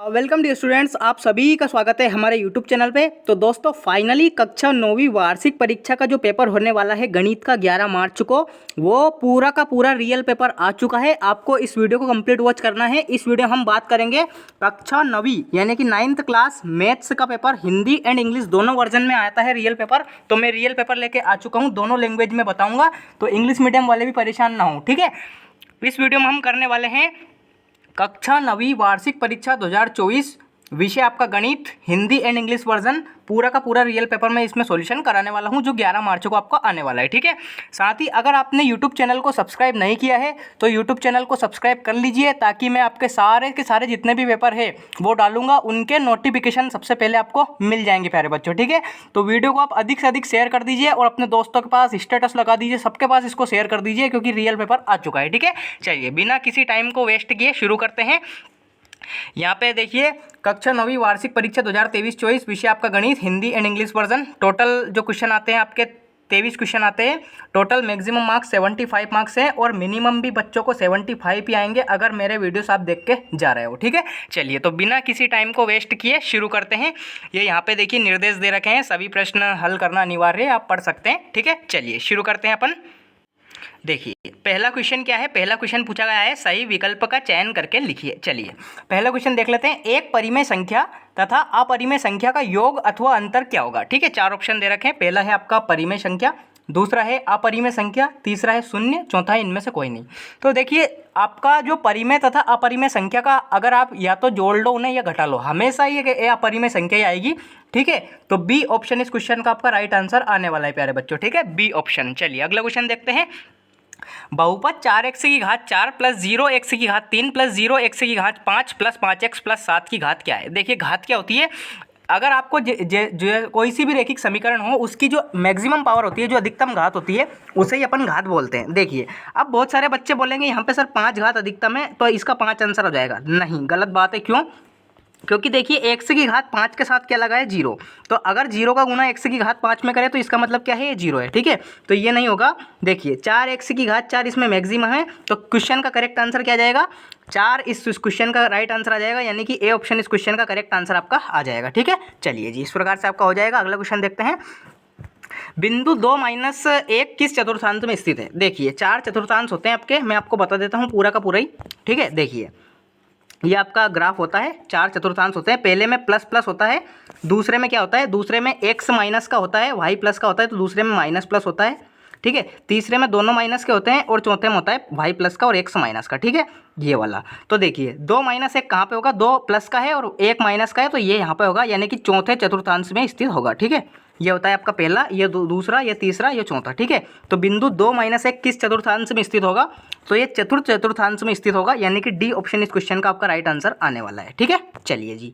Welcome dear students, आप सभी का स्वागत है हमारे यूट्यूब चैनल पे। तो दोस्तों फाइनली कक्षा 9वीं वार्षिक परीक्षा का जो पेपर होने वाला है गणित का 11 मार्च को, वो पूरा का पूरा रियल पेपर आ चुका है। आपको इस वीडियो को कंप्लीट वॉच करना है। इस वीडियो में हम बात करेंगे कक्षा 9वीं यानी कि 9th क्लास मैथ्स का पेपर। हिंदी एंड इंग्लिश दोनों वर्जन में आता है रियल पेपर। तो मैं रियल पेपर लेके आ चुका हूँ, दोनों लैंग्वेज में बताऊँगा, तो इंग्लिश मीडियम वाले भी परेशान ना हो, ठीक है। इस वीडियो में हम करने वाले हैं कक्षा 9वीं वार्षिक परीक्षा 2024, विषय आपका गणित, हिंदी एंड इंग्लिश वर्जन, पूरा का पूरा रियल पेपर में इसमें सॉल्यूशन कराने वाला हूं जो 11 मार्च को आपको आने वाला है, ठीक है। साथ ही अगर आपने यूट्यूब चैनल को सब्सक्राइब नहीं किया है तो यूट्यूब चैनल को सब्सक्राइब कर लीजिए, ताकि मैं आपके सारे के सारे जितने भी पेपर है वो डालूंगा, उनके नोटिफिकेशन सबसे पहले आपको मिल जाएंगे प्यारे बच्चों, ठीक है। तो वीडियो को आप अधिक से अधिक शेयर कर दीजिए और अपने दोस्तों के पास स्टेटस लगा दीजिए, सबके पास इसको शेयर कर दीजिए, क्योंकि रियल पेपर आ चुका है, ठीक है। चलिए बिना किसी टाइम को वेस्ट किए शुरू करते हैं। यहाँ पे देखिए कक्षा 9वीं वार्षिक परीक्षा 2023-24, विषय आपका गणित, Hindi and English version. Total जो क्वेश्चन आते हैं आपके 23 क्वेश्चन आते हैं। टोटल मैक्सिमम मार्क्स 75 मार्क्स हैं और मिनिमम भी बच्चों को 75 ही आएंगे अगर मेरे वीडियोस आप देख के जा रहे हो, ठीक है। चलिए तो बिना किसी टाइम को वेस्ट किए शुरू करते हैं। ये यहाँ पे देखिए निर्देश दे रखे हैं, सभी प्रश्न हल करना अनिवार्य है, आप पढ़ सकते हैं, ठीक है। चलिए शुरू करते हैं अपन। देखिए पहला क्वेश्चन क्या है। पहला क्वेश्चन पूछा गया है सही विकल्प का चयन करके लिखिए। चलिए पहला क्वेश्चन देख लेते हैं। एक परिमेय संख्या तथा अपरिमेय संख्या का योग अथवा अंतर क्या होगा, ठीक है। चार ऑप्शन दे रखे हैं। पहला है आपका परिमेय संख्या, दूसरा है अपरिमेय संख्या, तीसरा है शून्य, चौथा है इनमें से कोई नहीं। तो देखिए आपका जो परिमेय तथा अपरिमेय संख्या का अगर आप या तो जोड़ लो उन्हें या घटा लो, हमेशा ये अपरिमेय संख्या ही आएगी, ठीक है। तो बी ऑप्शन इस क्वेश्चन का आपका राइट आंसर आने वाला है प्यारे बच्चों, ठीक है, बी ऑप्शन। चलिए अगला क्वेश्चन देखते हैं। बहुपद 4x की घात 4 प्लस 0x की घात 3 प्लस 0x की घात 5 प्लस 5x प्लस 7 की घात क्या है। देखिए घात क्या होती है, अगर आपको कोई सी भी रैखिक समीकरण हो उसकी जो मैक्सिमम पावर होती है, जो अधिकतम घात होती है, उसे ही अपन घात बोलते हैं। देखिए अब बहुत सारे बच्चे बोलेंगे यहाँ पे सर 5 घात अधिकतम है तो इसका 5 आंसर हो जाएगा। नहीं, गलत बात है। क्यों? क्योंकि देखिए एक्स की घात 5 के साथ क्या लगा है, 0। तो अगर 0 का गुना एक्स की घात 5 में करें तो इसका मतलब क्या है, ये 0 है, ठीक है। तो ये नहीं होगा। देखिए 4x की घात 4 इसमें मैक्सिमम है, तो क्वेश्चन का करेक्ट आंसर क्या आ जाएगा, 4 इस क्वेश्चन का राइट आंसर आ जाएगा, यानी कि ए ऑप्शन इस क्वेश्चन का करेक्ट आंसर आपका आ जाएगा, ठीक है। चलिए जी इस प्रकार से आपका हो जाएगा। अगला क्वेश्चन देखते हैं। बिंदु 2-1 किस चतुर्थांश में स्थित है। देखिए 4 चतुर्थांश होते हैं आपके, मैं आपको बता देता हूँ पूरा का पूरा ही, ठीक है। देखिए ये आपका ग्राफ होता है, 4 चतुर्थांश होते हैं। पहले में प्लस प्लस होता है, दूसरे में क्या होता है, दूसरे में x माइनस का होता है, y प्लस का होता है, तो दूसरे में माइनस प्लस होता है, ठीक है। तीसरे में दोनों माइनस के होते हैं और चौथे में होता है y प्लस का और x माइनस का, ठीक है, ये वाला। तो देखिए 2-1 कहाँ पे होगा, 2 प्लस का है और 1 माइनस का है, तो ये यहाँ पे होगा, यानी कि चौथे चतुर्थांश में स्थित होगा, ठीक है। ये होता है आपका पहला, ये दूसरा, ये तीसरा, ये चौथा, ठीक है। तो बिंदु 2-1 किस चतुर्थांश में स्थित होगा, तो ये चतुर्थ चतुर्थांश में स्थित होगा, यानी कि डी ऑप्शन इस क्वेश्चन का आपका राइट आंसर आने वाला है, ठीक है। चलिए जी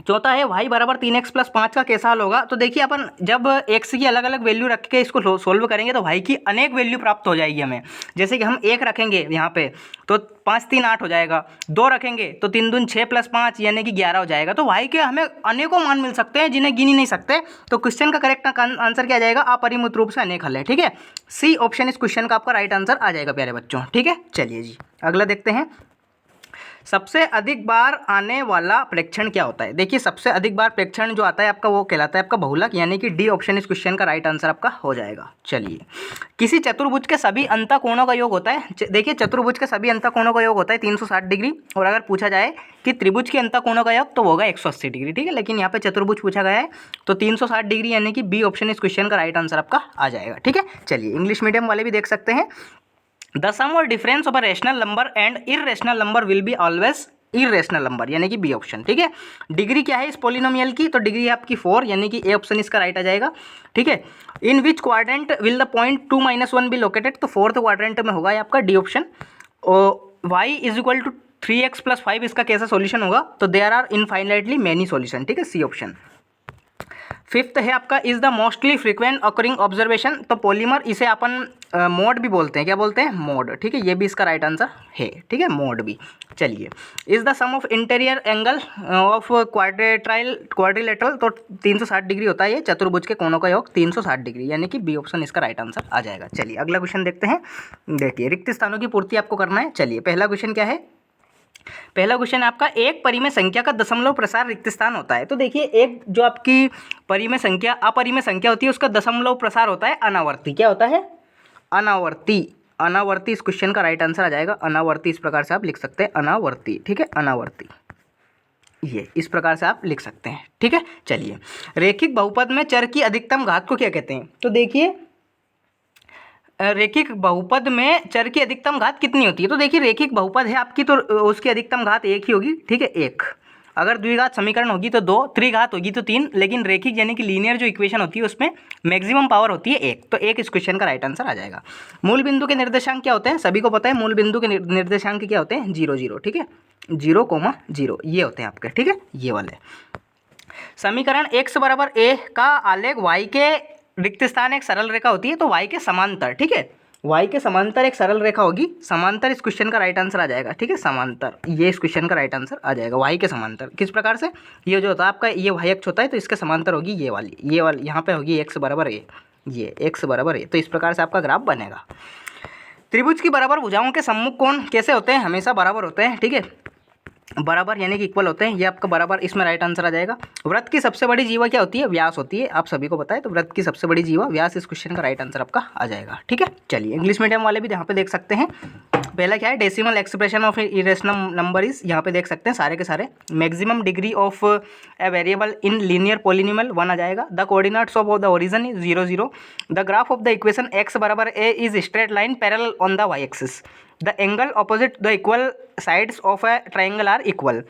चौथा है y बराबर 3x प्लस 5 का कैसा हल होगा। तो देखिए अपन जब x की अलग अलग वैल्यू रख के इसको सोल्व करेंगे तो y की अनेक वैल्यू प्राप्त हो जाएगी हमें। जैसे कि हम 1 रखेंगे यहाँ पे तो 5 3 8 हो जाएगा, 2 रखेंगे तो 3 दूनी 6 प्लस 5 यानी कि 11 हो जाएगा। तो y के हमें अनेकों मान मिल सकते हैं जिन्हें गिन ही नहीं सकते। तो क्वेश्चन का करेक्ट आंसर क्या आ जाएगा, अपरिमित रूप से अनेक हल है, ठीक है। सी ऑप्शन इस क्वेश्चन का आपका राइट आंसर आ जाएगा प्यारे बच्चों, ठीक है। चलिए जी अगला देखते हैं। सबसे अधिक बार आने वाला प्रेक्षण क्या होता है। देखिए सबसे अधिक बार प्रेक्षण जो आता है आपका वो कहलाता है आपका बहुलक, यानी कि डी ऑप्शन इस क्वेश्चन का राइट आंसर आपका हो जाएगा। चलिए किसी चतुर्भुज के सभी अंतःकोणों का योग होता है। देखिए चतुर्भुज के सभी अंतःकोणों का योग होता है 360 डिग्री, और अगर पूछा जाए कि त्रिभुज के अंतःकोणों का योग तो होगा 180 डिग्री, ठीक है। लेकिन यहाँ पे चतुर्भुज पूछा गया है तो 360 डिग्री, यानी कि बी ऑप्शन इस क्वेश्चन का राइट आंसर आपका आ जाएगा, ठीक है। चलिए इंग्लिश मीडियम वाले भी देख सकते हैं। द सम और difference of a rational number and irrational number will be always irrational number, यानी कि बी ऑप्शन, ठीक है। डिग्री क्या है इस पॉलिनोमियल की, तो डिग्री है आपकी 4, यानी कि ए ऑप्शन इसका राइट आ जाएगा, ठीक है। In which quadrant will the point 2-1 be located, तो फोर्थ क्वाड्रेंट में होगा आपका डी ऑप्शन। और y is equal to 3x plus 5 इसका कैसा सॉल्यूशन होगा, तो there are infinitely many solution, ठीक है, सी ऑप्शन। फिफ्थ है आपका is the mostly frequent occurring observation, तो पॉलीमर इसे अपन मोड भी बोलते हैं, क्या बोलते हैं, मोड, ठीक है। ये भी इसका राइट आंसर है, ठीक है, मोड भी। चलिए is the sum of interior angle of quadrilateral, तो 360 डिग्री होता है ये चतुर्भुज के कोणों का योग 360 डिग्री, यानी कि बी ऑप्शन इसका राइट आंसर आ जाएगा। चलिए अगला क्वेश्चन देखते हैं। देखिए रिक्त स्थानों की पूर्ति आपको करना है। चलिए पहला क्वेश्चन क्या है, पहला क्वेश्चन है आपका, एक परिमेय संख्या का दशमलव प्रसार रिक्त स्थान होता है। तो देखिए एक जो आपकी परिमेय संख्या अपरिमेय संख्या होती है उसका दशमलव प्रसार होता है अनावर्ती। क्या होता है? अनावर्ती। अनावर्ती इस क्वेश्चन का राइट आंसर आ जाएगा। अनावर्ती इस प्रकार से आप लिख सकते हैं, अनावर्ती। ठीक है, अनावर्ती ये इस प्रकार से आप लिख सकते हैं। ठीक है, चलिए रेखिक बहुपद में चर की अधिकतम घात को क्या कहते हैं? तो देखिए रेखिक बहुपद में चर की अधिकतम घात कितनी होती है? तो देखिए रेखिक बहुपद है आपकी तो उसकी अधिकतम घात एक ही होगी। ठीक है, एक। अगर द्विघात समीकरण होगी तो दो, त्रिघात होगी तो तीन, लेकिन रेखिक यानी कि लीनियर जो इक्वेशन होती है उसमें मैक्सिमम पावर होती है एक। तो एक इस क्वेश्चन का राइट आंसर आ जाएगा। मूल बिंदु के निर्देशांक क्या होते हैं? सभी को पता है मूल बिंदु के निर्देशांक क्या होते हैं? 0 0। ठीक है, 0,0 ये होते हैं आपके। ठीक है, ये वाले समीकरण x बराबर a का आलेख y के रिक्त स्थान एक सरल रेखा होती है तो y के समांतर। ठीक है, y के समांतर एक सरल रेखा होगी। समांतर इस क्वेश्चन का राइट आंसर आ जाएगा। ठीक है, समांतर ये इस क्वेश्चन का राइट आंसर आ जाएगा। y के समांतर किस प्रकार से? ये जो होता है आपका ये y अक्ष होता है तो इसके समांतर होगी ये वाली यहाँ पे होगी x बराबर a, ये x बराबर a। तो इस प्रकार से आपका ग्राफ बनेगा। त्रिभुज की बराबर भुजाओं के सम्मुख कोण कैसे होते हैं? हमेशा बराबर होते हैं। ठीक है, बराबर यानी कि इक्वल होते हैं। ये आपका बराबर इसमें राइट आंसर आ जाएगा। वृत्त की सबसे बड़ी जीवा क्या होती है? व्यास होती है। आप सभी को पता है। तो वृत्त की सबसे बड़ी जीवा व्यास इस क्वेश्चन का राइट आंसर आपका आ जाएगा। ठीक है, चलिए इंग्लिश मीडियम वाले भी यहाँ पे देख सकते हैं। पहला क्या है? Decimal expression of irrational number is, यहाँ पे देख सकते हैं सारे के सारे। Maximum degree of a variable in linear polynomial 1 आ जाएगा। The coordinates of the origin is 0 0। The graph of the equation x बराबर a is straight line parallel on the y axis. The angle opposite the equal sides of a triangle are equal.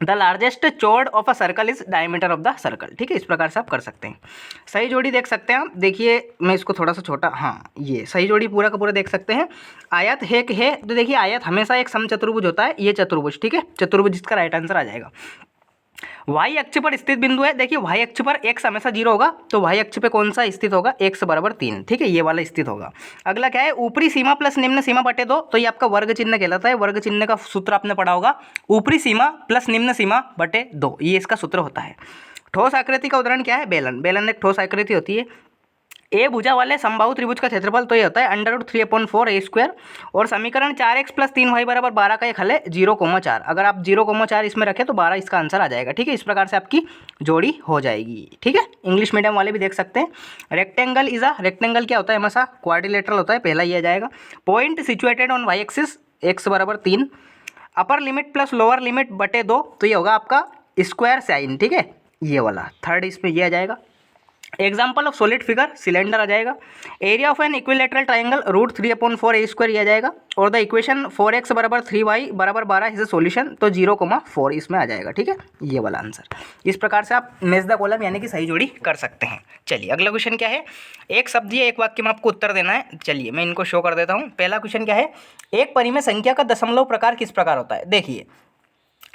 The largest chord of a circle is diameter of the circle. ठीक है, इस प्रकार से आप कर सकते हैं। सही जोड़ी देख सकते हैं आप। देखिए मैं इसको थोड़ा सा छोटा, हाँ ये सही जोड़ी पूरा का पूरा देख सकते हैं। आयत है कि है, तो देखिए आयत हमेशा एक समचतुर्भुज होता है। ये चतुर्भुज। ठीक है, चतुर्भुज इसका राइट आंसर आ जाएगा। वाई अक्ष पर स्थित बिंदु है। देखिए वाई अक्ष पर x हमेशा 0 होगा तो वाई अक्ष पे कौन सा स्थित होगा? x बराबर 3। ठीक है, ये वाला स्थित होगा। अगला क्या है? ऊपरी सीमा प्लस निम्न सीमा बटे 2। तो ये आपका वर्ग चिन्ह कहलाता है। वर्ग चिन्ह का सूत्र आपने पढ़ा होगा, ऊपरी सीमा प्लस निम्न सीमा बटे 2, ये इसका सूत्र होता है। ठोस आकृति का उदाहरण क्या है? बेलन। बेलन एक ठोस आकृति होती है। ए भुजा वाले समबाहु त्रिभुज का क्षेत्रफल तो ये होता है √3/4 a स्क्वायर। और समीकरण 4x + 3y बराबर 12 का एक हल है 0,4। अगर आप 0,4 इसमें रखें तो 12 इसका आंसर आ जाएगा। ठीक है, इस प्रकार से आपकी जोड़ी हो जाएगी। ठीक है, इंग्लिश मीडियम वाले भी देख सकते हैं। रेक्टेंगल इज अ, रेक्टेंगल क्या होता है? हमेशा क्वाड्रिलेटरल होता है। पहला ये आ जाएगा। Point situated on y axis, x बराबर 3। Upper limit plus lower limit बटे 2, तो ये होगा आपका स्क्वायर साइन। ठीक है, ये वाला थर्ड इसमें ये आ जाएगा। Example of solid figure, cylinder आ जाएगा। Area of an equilateral triangle √3/4 a square आ जाएगा। और द इक्वेशन 4x बराबर 3y बराबर 12 इज ए सोल्यूशन, तो 0,4 इसमें आ जाएगा। ठीक है, ये वाला आंसर। इस प्रकार से आप मैच द कॉलम यानी कि सही जोड़ी कर सकते हैं। चलिए अगला क्वेश्चन क्या है? एक शब्द या एक वाक्य में आपको उत्तर देना है। चलिए मैं इनको शो कर देता हूँ। पहला क्वेश्चन क्या है? एक परिमेय संख्या का दशमलव प्रकार किस प्रकार होता है? देखिए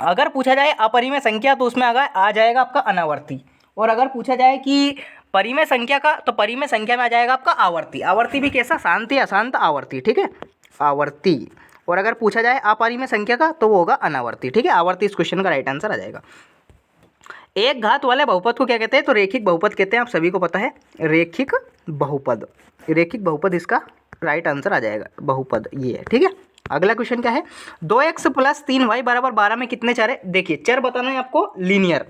अगर पूछा जाए अपरिमेय संख्या तो उसमें आ जाएगा आपका अनावर्ती। और अगर पूछा जाए कि परिमेय संख्या का, तो परिमेय संख्या में आ जाएगा आपका आवर्ती। आवर्ती भी कैसा? शांत या अशांत आवर्ती। ठीक है, आवर्ती। और अगर पूछा जाए अपरिमेय संख्या का तो वो होगा अनावर्ती। ठीक है, आवर्ती इस क्वेश्चन का राइट आंसर आ जाएगा। एक घात वाले बहुपद को क्या कहते हैं? तो रेखिक बहुपद कहते हैं। आप सभी को पता है रेखिक बहुपद। रेखिक बहुपद इसका राइट आंसर आ जाएगा, बहुपद ये है। ठीक है, अगला क्वेश्चन क्या है? 2x + 3y बराबर 12 में कितने चर है? देखिए चर बताना है आपको, लीनियर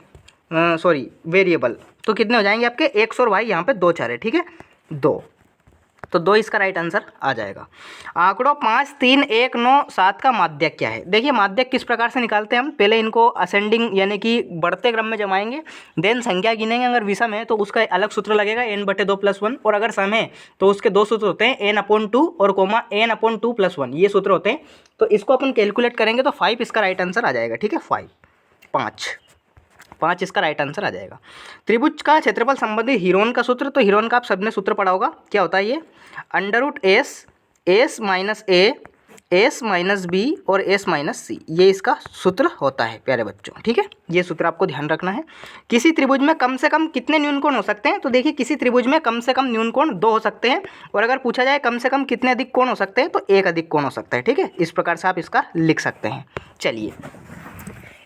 वेरिएबल। तो कितने हो जाएंगे आपके? x और y, यहाँ पे 2 चर है। ठीक है, 2, तो 2 इसका राइट आंसर आ जाएगा। आंकड़ों 5 3 1 9 7 का माध्यक क्या है? देखिए माध्यक किस प्रकार से निकालते हैं हम? पहले इनको असेंडिंग यानी कि बढ़ते क्रम में जमाएंगे, देन संख्या गिनेंगे। अगर विषम है तो उसका अलग सूत्र लगेगा n/2 + 1। और अगर सम है तो उसके दो सूत्र होते हैं, n/2 और कोमा n/2 + 1, ये सूत्र होते हैं। तो इसको अपन कैलकुलेट करेंगे तो 5 इसका राइट आंसर आ जाएगा। ठीक है, 5 इसका राइट आंसर आ जाएगा। त्रिभुज का क्षेत्रफल संबंधी हीरोन का सूत्र, तो हीरोन का आप सबने सूत्र पढ़ा होगा। क्या होता है ये? √s - b और s - c, ये इसका सूत्र होता है प्यारे बच्चों। ठीक है, ये सूत्र आपको ध्यान रखना है। किसी त्रिभुज में कम से कम कितने न्यून कोण हो सकते हैं? तो देखिए किसी त्रिभुज में कम से कम न्यून कोण 2 हो सकते हैं। और अगर पूछा जाए कम से कम कितने अधिक कोण हो सकते हैं, तो 1 अधिक कोण हो सकता है। ठीक है, इस प्रकार से आप इसका लिख सकते हैं। चलिए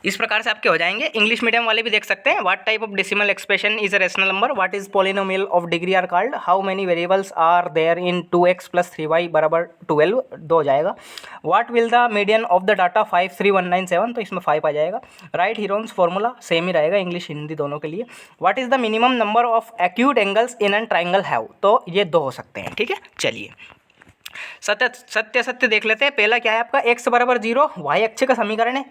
इस प्रकार से आपके हो जाएंगे। इंग्लिश मीडियम वाले भी देख सकते हैं। What type of decimal expression is a rational number, what is polynomial of degree are called, how many variables are there in 2x + 3y बराबर 12, 2 हो जाएगा। What will the median of the data 53197, तो इसमें 5 आ जाएगा। Right Heron's formula same ही रहेगा English Hindi दोनों के लिए। What is the minimum number of acute angles in an triangle have, तो ये 2 हो सकते हैं। ठीक है, चलिए सत्य देख लेते हैं। पहला क्या है आपका, x बराबर 0 वाई अक्ष का समीकरण है।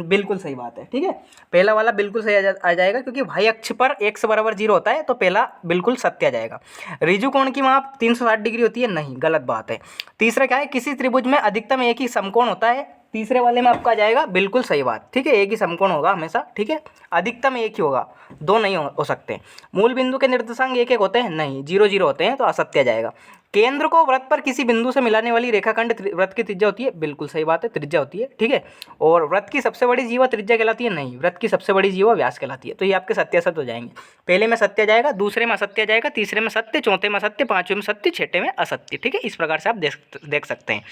बिल्कुल सही बात है। ठीक है, पहला वाला बिल्कुल सही आ जाएगा क्योंकि वाई अक्ष पर x बराबर 0 होता है, तो पहला बिल्कुल सत्य आ जाएगा। ऋजु कोण की माप 360 डिग्री होती है, नहीं, गलत बात है। तीसरा क्या है, किसी त्रिभुज में अधिकतम एक ही समकोण होता है, तीसरे वाले में आपका आ जाएगा बिल्कुल सही बात। ठीक है, एक ही समकोण होगा हमेशा। ठीक है, अधिकतम एक ही होगा, 2 नहीं हो सकते। मूल बिंदु के निर्देशांक 1 1 होते हैं, नहीं, 0 0 होते हैं, तो असत्य आ जाएगा। केंद्र को वृत्त पर किसी बिंदु से मिलाने वाली रेखाखंड वृत्त की त्रिज्या होती है, बिल्कुल सही बात है, त्रिज्या होती है। ठीक है, और वृत्त की सबसे बड़ी जीवा त्रिज्या कहलाती है, नहीं, वृत्त की सबसे बड़ी जीवा व्यास कहलाती है। तो ये आपके सत्यासत्य हो जाएंगे। पहले में सत्य जाएगा, दूसरे में असत्य जाएगा, तीसरे में सत्य, चौथे में सत्य, पांचवें में सत्य, छठे में असत्य। ठीक है, इस प्रकार से आप देख सकते हैं।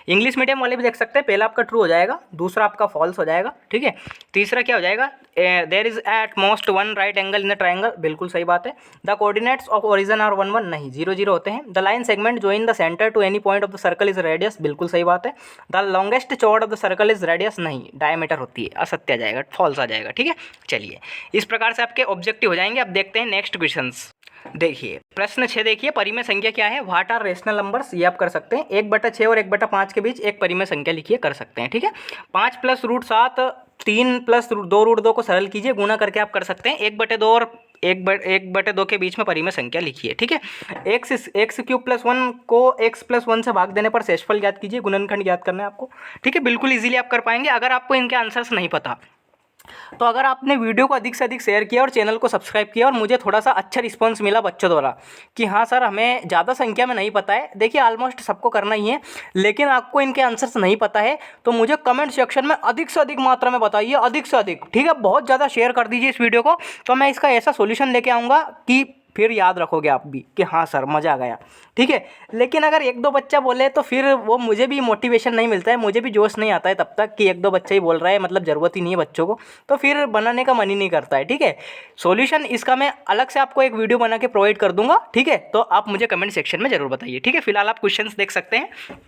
इंग्लिश मीडियम वाले भी देख सकते हैं। पहला आपका ट्रू हो जाएगा, दूसरा आपका फॉल्स हो जाएगा। ठीक है, तीसरा क्या हो जाएगा, there is at most 1 right angle in the triangle, बिल्कुल सही बात है। The coordinates of origin are 1 1, नहीं, 0 0 होते हैं। द लाइन सेगमेंट जो in the centre to any point of the circle is radius, बिल्कुल सही बात है। The longest chord of the circle is radius, नहीं, डायमीटर होती है, असत्य आ जाएगा, फॉल्स आ जाएगा। ठीक है, चलिए इस प्रकार से आपके ऑब्जेक्टिव हो जाएंगे। अब देखते हैं नेक्स्ट क्वेश्चंस। देखिए प्रश्न 6 देखिए, परिमेय संख्या क्या है, व्हाट आर रेशनल नंबर्स, ये आप कर सकते हैं। 1/6 और 1/5 के बीच एक परिमेय संख्या लिखिए, कर सकते हैं। ठीक है, 5 + √7, 3 + 2 √2 को सरल कीजिए, गुणा करके आप कर सकते हैं। 1/2 और 1/2 के बीच में परिमेय संख्या लिखिए। ठीक है, x³ + 1 को x + 1 से भाग देने पर शेषफल ज्ञात कीजिए, गुणनखंड ज्ञात करना है आपको। ठीक है, बिल्कुल इजीली आप कर पाएंगे। अगर आपको इनके आंसर्स नहीं पता तो अगर आपने वीडियो को अधिक से अधिक शेयर किया और चैनल को सब्सक्राइब किया और मुझे थोड़ा सा अच्छा रिस्पांस मिला बच्चों द्वारा कि हाँ सर हमें ज़्यादा संख्या में नहीं पता है, देखिए ऑलमोस्ट सबको करना ही है, लेकिन आपको इनके आंसर्स नहीं पता है तो मुझे कमेंट सेक्शन में अधिक से अधिक मात्रा में बताइए, अधिक से अधिक। ठीक है, बहुत ज़्यादा शेयर कर दीजिए इस वीडियो को, तो मैं इसका ऐसा सोल्यूशन लेके आऊँगा कि फिर याद रखोगे आप भी कि हाँ सर मज़ा आ गया। ठीक है, लेकिन अगर 1-2 बच्चा बोले तो फिर वो मुझे भी मोटिवेशन नहीं मिलता है, मुझे भी जोश नहीं आता है तब तक कि 1-2 बच्चा ही बोल रहा है, मतलब ज़रूरत ही नहीं है बच्चों को, तो फिर बनाने का मन ही नहीं करता है। ठीक है, सॉल्यूशन इसका मैं अलग से आपको एक वीडियो बना के प्रोवाइड कर दूंगा। ठीक है, तो आप मुझे कमेंट सेक्शन में ज़रूर बताइए। ठीक है, फिलहाल आप क्वेश्चन देख सकते हैं।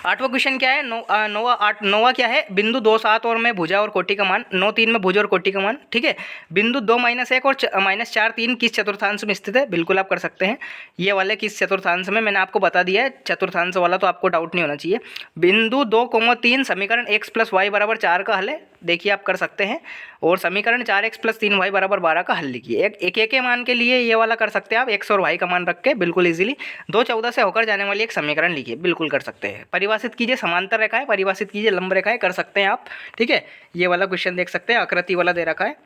8वां क्वेश्चन क्या है, 9वां क्या है, बिंदु 2 7 और में भुजा और कोटि का मान, 9 3 में भुजा और कोटि का मान। ठीक है, बिंदु 2 -1 और -4 3 किस चतुर्थांश में स्थित है, बिल्कुल आप कर सकते हैं। ये वाले किस चतुर्थांश में, मैंने आपको बता दिया है चतुर्थांश वाला, तो आपको डाउट नहीं होना चाहिए। बिंदु 2, 3 समीकरण x + y = 4 का हल है, देखिए आप कर सकते हैं। और समीकरण 4x + 3y = 12 का हल लिखिए। एक के मान के लिए ये वाला कर सकते हैं आप, x और y का मान रख के बिल्कुल इजीली। 2 14 से होकर जाने वाली एक समीकरण लिखिए, बिल्कुल कर सकते हैं। परिभाषित कीजिए समांतर रेखाएं, परिभाषित कीजिए लंब रेखाएं, कर सकते हैं आप। ठीक है, ये वाला क्वेश्चन देख सकते हैं, आकृति वाला दे रखा है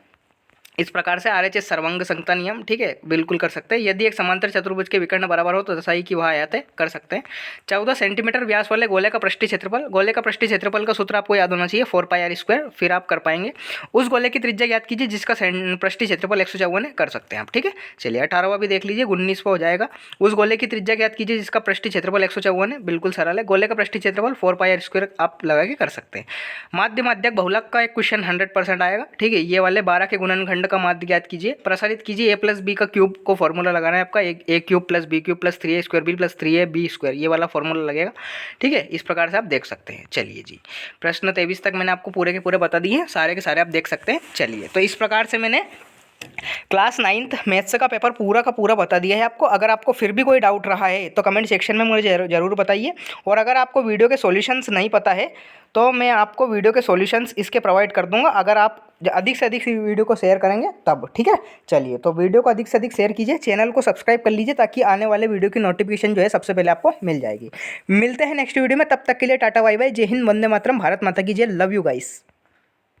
इस प्रकार से, RHS सर्वांग संगता नियम। ठीक है, बिल्कुल कर सकते हैं। यदि एक समांतर चतुर्भुज के विकर्ण बराबर हो तो दशाई की वह आयत है, कर सकते हैं। 14 सेंटीमीटर व्यास वाले गोले का पृष्ठीय क्षेत्रफल, गोले का पृष्ठीय क्षेत्रफल का सूत्र आपको याद होना चाहिए 4πr², फिर आप कर पाएंगे। उस गोले की त्रिज्या याद कीजिए जिसका पृष्ठीय क्षेत्रफल 154 है, कर सकते हैं आप। ठीक है, चलिए 18वां भी देख लीजिए, 19वां हो जाएगा। उस गोले की त्रिज्या याद कीजिए जिसका पृष्ठीय क्षेत्रफल 154 है, बिल्कुल सरल है। गोले का पृष्ठीय क्षेत्रफल 4πr² आप लगा के कर सकते हैं। माध्य माध्यक बहुलक का एक क्वेश्चन 100% आएगा। ठीक है, ये वाले 12 के गुणनखंड का माध्य ज्ञात कीजिए, प्रसारित कीजिए, a + b का क्यूब को फॉर्मूला लगाना है आपका, a³ + b³ + 3a² b + 3ab², ये वाला फॉर्मूला लगेगा। ठीक है, इस प्रकार से आप देख सकते हैं। चलिए जी, प्रश्न 23 तक मैंने आपको पूरे के पूरे बता दिए हैं, सारे के सारे आप देख सकते हैं। चलिए, तो इस प्रकार से मैंने क्लास 9th मैथ्स का पेपर पूरा का पूरा बता दिया है आपको। अगर आपको फिर भी कोई डाउट रहा है तो कमेंट सेक्शन में मुझे ज़रूर बताइए। और अगर आपको वीडियो के सॉल्यूशंस नहीं पता है तो मैं आपको वीडियो के सॉल्यूशंस इसके प्रोवाइड कर दूंगा, अगर आप अधिक से अधिक वीडियो को शेयर करेंगे तब। ठीक है, चलिए, तो वीडियो को अधिक से अधिक शेयर कीजिए, चैनल को सब्सक्राइब कर लीजिए ताकि आने वाले वीडियो की नोटिफिकेशन जो है सबसे पहले आपको मिल जाएगी। मिलते हैं नेक्स्ट वीडियो में, तब तक के लिए टाटा बाय बाय, जय हिंद, वंदे मातरम, भारत माता की जय, लव यू गाइस।